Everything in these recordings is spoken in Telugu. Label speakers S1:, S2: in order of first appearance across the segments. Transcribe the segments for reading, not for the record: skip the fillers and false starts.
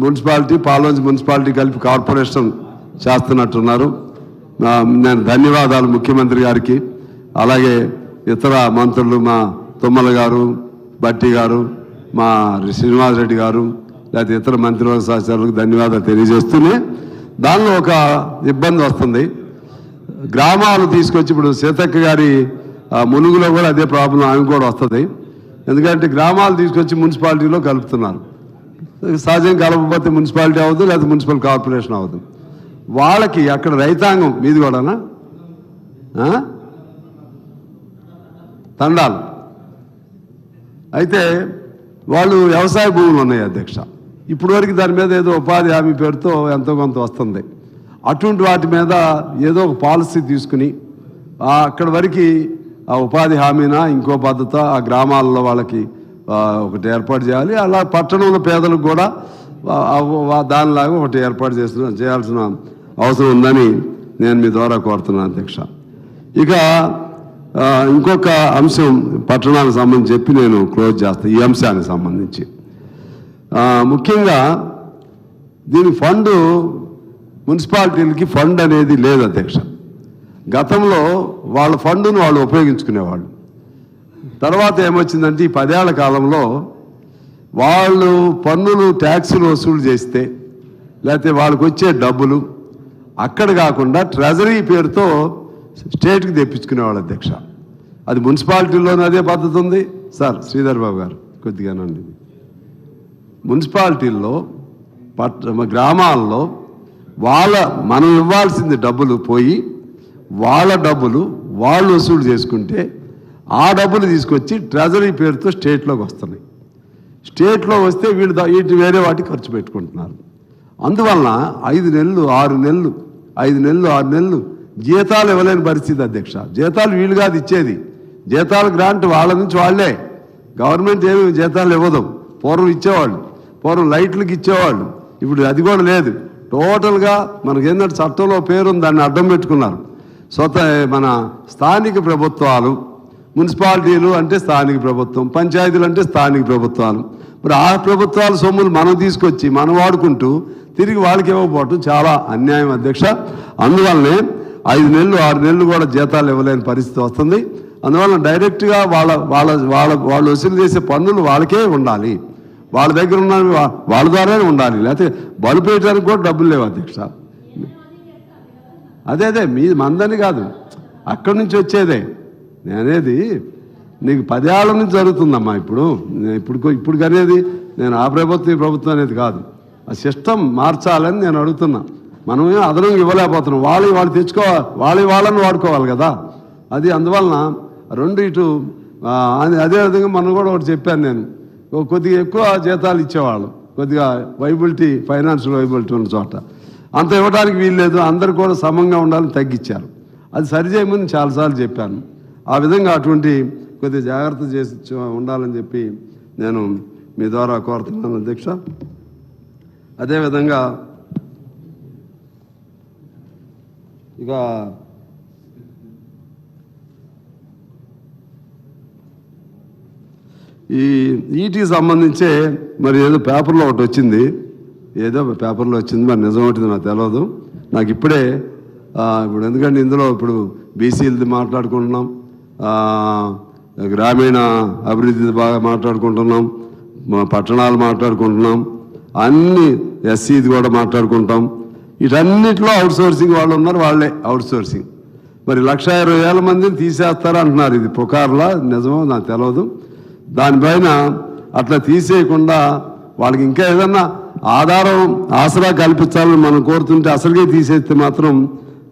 S1: మున్సిపాలిటీ పాల్వంచ మున్సిపాలిటీ కలిపి కార్పొరేషన్ చేస్తున్నట్టున్నారు. నేను ధన్యవాదాలు ముఖ్యమంత్రి గారికి, అలాగే ఇతర మంత్రులు మా తుమ్మల గారు, బట్టి గారు, మా శ్రీనివాసరెడ్డి గారు, లేకపోతే ఇతర మంత్రివర్గ సహచరులకు ధన్యవాదాలు తెలియజేస్తూనే దానిలో ఒక ఇబ్బంది వస్తుంది. గ్రామాలు తీసుకొచ్చి ఇప్పుడు సీతక్క గారి మునుగులో కూడా అదే ప్రాబ్లం ఆమె కూడా వస్తుంది. ఎందుకంటే గ్రామాలు తీసుకొచ్చి మున్సిపాలిటీలో కలుపుతున్నారు. సహజంగా కలపకపోతే మున్సిపాలిటీ అవ్వదు, లేదా మున్సిపల్ కార్పొరేషన్ అవ్వదు. వాళ్ళకి అక్కడ రైతాంగం మీది కూడానా తండాలు అయితే వాళ్ళు వ్యవసాయ భూములు ఉన్నాయి అధ్యక్ష. ఇప్పుడు వరకు దాని మీద ఏదో ఉపాధి హామీ పేరుతో ఎంతో కొంత వస్తుంది. అటువంటి వాటి మీద ఏదో ఒక పాలసీ తీసుకుని అక్కడ వరకు ఆ ఉపాధి హామీనా ఇంకో పద్ధతి ఆ గ్రామాల్లో వాళ్ళకి ఒకటి ఏర్పాటు చేయాలి. అలా పట్టణంలో పేదలకు కూడా దానిలాగా ఒకటి ఏర్పాటు చేయాల్సిన అవసరం ఉందని నేను మీ ద్వారా కోరుతున్నాను అధ్యక్ష. ఇక ఇంకొక అంశం పట్టణానికి సంబంధించి చెప్పి నేను క్లోజ్ చేస్తాను. ఈ అంశానికి సంబంధించి ముఖ్యంగా దీని ఫండ్ మున్సిపాలిటీలకి ఫండ్ అనేది లేదు అధ్యక్ష. గతంలో వాళ్ళ ఫండును వాళ్ళు ఉపయోగించుకునేవాళ్ళు. తర్వాత ఏమొచ్చిందంటే ఈ 10 ఏళ్ల కాలంలో వాళ్ళు పన్నులు ట్యాక్సులు వసూలు చేస్తే లేకపోతే వాళ్ళకి వచ్చే డబ్బులు అక్కడ కాకుండా ట్రెజరీ పేరుతో స్టేట్కి తెప్పించుకునేవాళ్ళు అధ్యక్ష. అది మున్సిపాలిటీలోనే అదే పద్ధతి ఉంది సార్. శ్రీధర్ బాబు గారు కొద్దిగానండి. మున్సిపాలిటీల్లో గ్రామాల్లో మనం ఇవ్వాల్సింది డబ్బులు పోయి వాళ్ళ డబ్బులు వాళ్ళు వసూలు చేసుకుంటే ఆ డబ్బులు తీసుకొచ్చి ట్రెజరీ పేరుతో స్టేట్లోకి వస్తున్నాయి. స్టేట్లో వస్తే వీటి వేరే వాటికి ఖర్చు పెట్టుకుంటున్నారు. అందువలన 5 నెలలు 6 నెలలు 5 నెలలు 6 నెలలు జీతాలు ఇవ్వలేని పరిస్థితి అధ్యక్ష. జీతాలు వీళ్ళు కాదు ఇచ్చేది, జీతాల గ్రాంట్ వాళ్ళ నుంచి వాళ్ళే. గవర్నమెంట్ ఏమి జీతాలు ఇవ్వదు. పూర్వం ఇచ్చేవాళ్ళు, పూర్వం లైట్లకి ఇచ్చేవాళ్ళు. ఇప్పుడు అది కూడా లేదు. టోటల్గా మనకేంటంటే చట్టంలో పేరుంది, దాన్ని అడ్డం పెట్టుకున్నారు. మన స్థానిక ప్రభుత్వాలు, మున్సిపాలిటీలు అంటే స్థానిక ప్రభుత్వం, పంచాయతీలు అంటే స్థానిక ప్రభుత్వాలు. మరి ఆ ప్రభుత్వాల సొమ్ములు మనం తీసుకొచ్చి మనం వాడుకుంటూ తిరిగి వాళ్ళకి ఇవ్వకపోవటం చాలా అన్యాయం అధ్యక్ష. అందువల్లనే 5 నెలలు 6 నెలలు కూడా జీతాలు ఇవ్వలేని పరిస్థితి వస్తుంది. అందువల్ల డైరెక్ట్గా వాళ్ళు వసూలు చేసే పన్నులు వాళ్ళకే ఉండాలి, వాళ్ళ దగ్గర ఉన్న వాళ్ళ ద్వారానే ఉండాలి. లేకపోతే బలు పెట్టడానికి కూడా డబ్బులు లేవు అధ్యక్ష. అదే మందని కాదు, అక్కడి నుంచి వచ్చేదే. నేనేది నీకు 10 ఏళ్ల నుంచి జరుగుతుందమ్మా. ఇప్పుడు అనేది నేను ఆ ప్రభుత్వం ఈ ప్రభుత్వం అనేది కాదు. ఆ సిస్టమ్ మార్చాలని నేను అడుగుతున్నా. మనం అదనంగా ఇవ్వలేకపోతున్నాం. వాళ్ళు తెచ్చుకోవాలి, వాళ్ళని వాడుకోవాలి కదా. అది అందువలన రెండు ఇటు అదేవిధంగా మనం కూడా ఒకటి చెప్పాను నేను, కొద్దిగా ఎక్కువ జీతాలు ఇచ్చేవాళ్ళు, కొద్దిగా ఫైనాన్షియల్ వైబిలిటీ ఉన్న చోట అంత ఇవ్వడానికి వీల్లేదు, అందరు కూడా సమంగా ఉండాలని తగ్గించారు. అది సరిచేయమని చాలాసార్లు చెప్పాను. ఆ విధంగా అటువంటి కొద్దిగా జాగ్రత్త చేసి ఉండాలని చెప్పి నేను మీ ద్వారా కోరుతున్నాను అధ్యక్ష. అదేవిధంగా ఇక ఈ ఈటీకి సంబంధించే మరి ఏదో పేపర్లో ఒకటి వచ్చింది, మరి నిజం ఒకటి నాకు తెలియదు. నాకు ఇప్పుడు ఎందుకంటే ఇందులో ఇప్పుడు బీసీలది మాట్లాడుకుంటున్నాం, గ్రామీణ అభివృద్ధి బాగా మాట్లాడుకుంటున్నాం, పట్టణాలు మాట్లాడుకుంటున్నాం, అన్ని ఎస్సీది కూడా మాట్లాడుకుంటాం. వీటన్నిటిలో అవుట్సోర్సింగ్ వాళ్ళు ఉన్నారు, వాళ్ళే అవుట్సోర్సింగ్. మరి 1,20,000 మందిని తీసేస్తారంటున్నారు. ఇది పుకార్లా నిజమో నాకు తెలియదు. దానిపైన అట్లా తీసేయకుండా వాళ్ళకి ఇంకా ఏదన్నా ఆసరా కల్పించాలని మనం కోరుతుంటే అసలుగే తీసేస్తే మాత్రం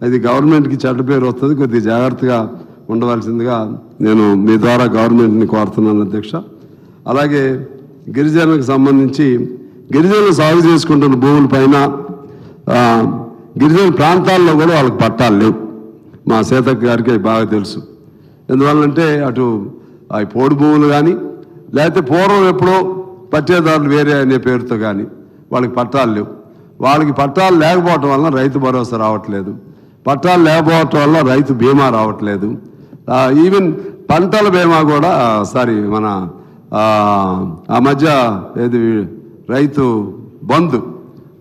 S1: అది గవర్నమెంట్కి చెడ్డ పేరు వస్తుంది. కొద్దిగా జాగ్రత్తగా ఉండవలసిందిగా నేను మీ ద్వారా గవర్నమెంట్ని కోరుతున్నాను అధ్యక్ష. అలాగే గిరిజనులకు సంబంధించి గిరిజనులు సాగు చేసుకుంటున్న భూములపైన గిరిజన ప్రాంతాల్లో కూడా వాళ్ళకి పట్టాలు లేవు. మా సీతక్క గారికి బాగా తెలుసు. ఎందువల్లంటే అటు అవి పోడు భూములు కానీ లేకపోతే పూర్వం ఎప్పుడో పట్టేదారులు వేరే అనే పేరుతో కానీ వాళ్ళకి పట్టాలు లేవు. వాళ్ళకి పట్టాలు లేకపోవటం వల్ల రైతు భరోసా రావట్లేదు, పట్టాలు లేకపోవటం వల్ల రైతు బీమా రావట్లేదు. ఈవెన్ పంటల బీమా కూడా మన ఆ మధ్య ఏది రైతు బంధు,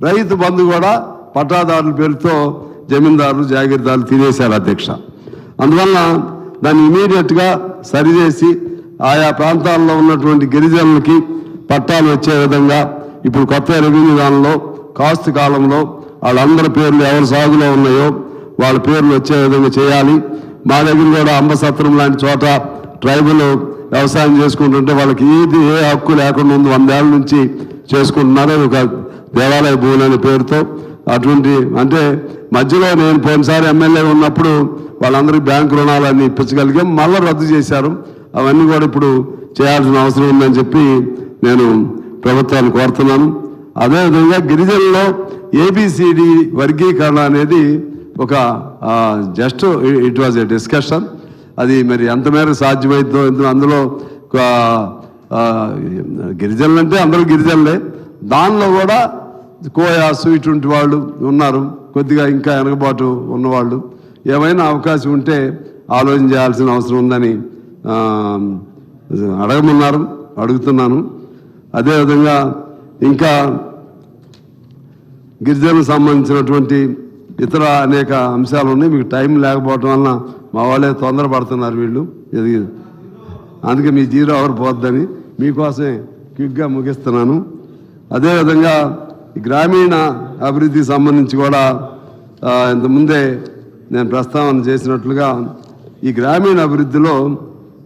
S1: రైతు బంధు కూడా పట్టాదారుల పేరుతో జమీందారులు జాగీర్దారులు తినేశారు అధ్యక్ష. అందువల్ల దాన్ని ఇమీడియట్గా సరిచేసి ఆయా ప్రాంతాల్లో ఉన్నటువంటి గిరిజనులకి పట్టాలు వచ్చే విధంగా ఇప్పుడు కొత్త రెవెన్యూ దానిలో కాస్తు కాలంలో వాళ్ళందరి పేర్లు ఎవరి సాగులో ఉన్నాయో వాళ్ళ పేర్లు వచ్చే విధంగా చేయాలి. మా దగ్గర కూడా అంబసత్రం లాంటి చోట ట్రైబల్ వ్యవసాయం చేసుకుంటుంటే వాళ్ళకి ఏ హక్కు లేకుండా ఉంది, 100 ఏళ్ళ నుంచి చేసుకుంటున్నారు. ఒక దేవాలయ భూములు అనే పేరుతో అటువంటి అంటే మధ్యలో నేను పోయినసారి ఎమ్మెల్యే ఉన్నప్పుడు వాళ్ళందరికీ బ్యాంకు రుణాలన్నీ ఇప్పించగలిగాం, మళ్ళీ రద్దు చేశారు. అవన్నీ కూడా ఇప్పుడు చేయాల్సిన అవసరం ఉందని చెప్పి నేను ప్రభుత్వాన్ని కోరుతున్నాను. అదేవిధంగా గిరిజనుల్లో ఏబిసిడి వర్గీకరణ అనేది ఒక just it was a discussion. అది మరి ఎంత మేరకు సాధ్యమైందో, అందులో గిరిజనులు అంటే అందరూ గిరిజనులే, దానిలో కూడా కోయాసు ఇటువంటి వాళ్ళు ఉన్నారు, కొద్దిగా ఇంకా వెనకబాటు ఉన్నవాళ్ళు. ఏమైనా అవకాశం ఉంటే ఆలోచన చేయాల్సిన అవసరం ఉందని అడగమన్నారు, అడుగుతున్నాను. అదేవిధంగా ఇంకా గిరిజనులకు సంబంధించినటువంటి ఇతర అనేక అంశాలు ఉన్నాయి. మీకు టైం లేకపోవటం వలన మా వాళ్ళే తొందరపడుతున్నారు వీళ్ళు, అందుకే మీ 0 అవర్ పోద్దని మీకోసమే క్విక్గా ముగిస్తున్నాను. అదేవిధంగా గ్రామీణ అభివృద్ధికి సంబంధించి కూడా ఇంతకుముందే నేను ప్రస్తావన చేసినట్లుగా ఈ గ్రామీణ అభివృద్ధిలో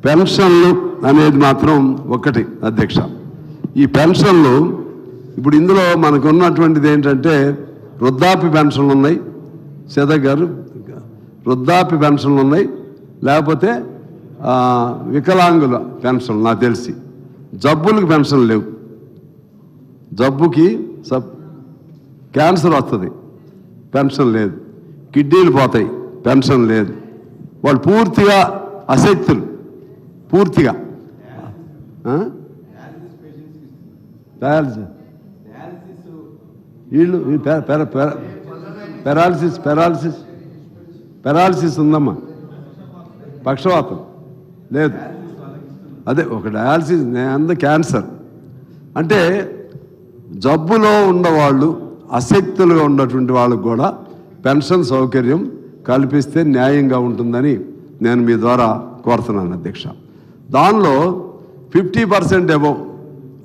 S1: పెన్షన్లు అనేది మాత్రం ఒక్కటి అధ్యక్ష. ఈ పెన్షన్లు ఇప్పుడు ఇందులో మనకు ఉన్నటువంటిది ఏంటంటే వృద్ధాప్య పెన్షన్లు ఉన్నాయి, సీత గారు వృద్ధాప్య పెన్షన్లు ఉన్నాయి, లేకపోతే వికలాంగుల పెన్షన్లు నాకు తెలిసి. జబ్బులకు పెన్షన్ లేవు, జబ్బుకి క్యాన్సర్ వస్తుంది పెన్షన్ లేదు, కిడ్నీలు పోతాయి పెన్షన్ లేదు, వాళ్ళు పూర్తిగా అశక్తులు, పూర్తిగా వీళ్ళు పెరాలసిస్ ఉందమ్మా, పక్షవాతం లేదు, అదే ఒక డయాలసిస్ అంద క్యాన్సర్. అంటే జబ్బులో ఉన్నవాళ్ళు అశక్తులుగా ఉన్నటువంటి వాళ్ళకు కూడా పెన్షన్ సౌకర్యం కల్పిస్తే న్యాయంగా ఉంటుందని నేను మీ ద్వారా కోరుతున్నాను అధ్యక్ష. దానిలో 50% అబోవ్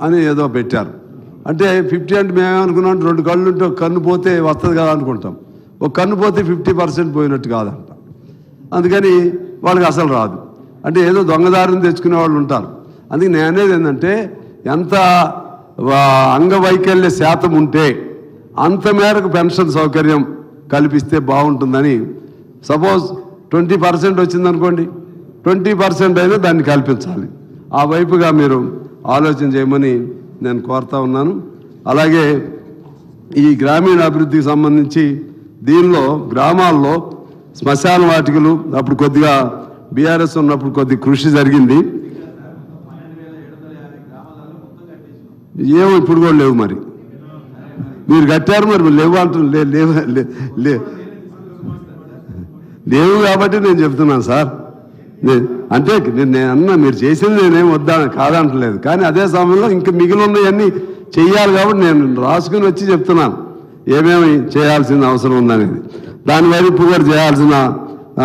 S1: అని ఏదో పెట్టారు. అంటే 50 అంటే మేమేమనుకున్నాం, 2 కళ్ళు ఉంటే ఒక కన్ను పోతే వస్తుంది కదా అనుకుంటాం, ఒక కన్ను పోతే 50% పోయినట్టు కాదంట. అందుకని వాళ్ళకి అసలు రాదు, అంటే ఏదో దొంగదారిని తెచ్చుకునే వాళ్ళు ఉంటారు. అందుకే నేను అనేది ఏంటంటే ఎంత అంగవైకల్య శాతం ఉంటే అంత మేరకు పెన్షన్ సౌకర్యం కల్పిస్తే బాగుంటుందని. సపోజ్ 20% వచ్చిందనుకోండి, 20% అయినా దాన్ని కల్పించాలి. ఆ వైపుగా మీరు ఆలోచన చేయమని నేను కోరుతా ఉన్నాను. అలాగే ఈ గ్రామీణ అభివృద్ధికి సంబంధించి దీనిలో గ్రామాల్లో శ్మశాన వాటికలు అప్పుడు కొద్దిగా బీఆర్ఎస్ ఉన్నప్పుడు కొద్ది కృషి జరిగింది, ఏమో ఇప్పుడు కూడా లేవు. మరి మీరు కట్టారు, మరి లేవు అంటున్నారు, లేవు కాబట్టి నేను చెప్తున్నాను సార్. అంటే నేను అన్నా మీరు చేసింది నేనేం వద్దా కాదంటలేదు, కానీ అదే సమయంలో ఇంకా మిగిలి ఉన్నవన్నీ చెయ్యాలి కాబట్టి నేను రాసుకుని వచ్చి చెప్తున్నాను ఏమేమి చేయాల్సిన అవసరం ఉందనేది. దాని వైపు కూడా చేయాల్సిన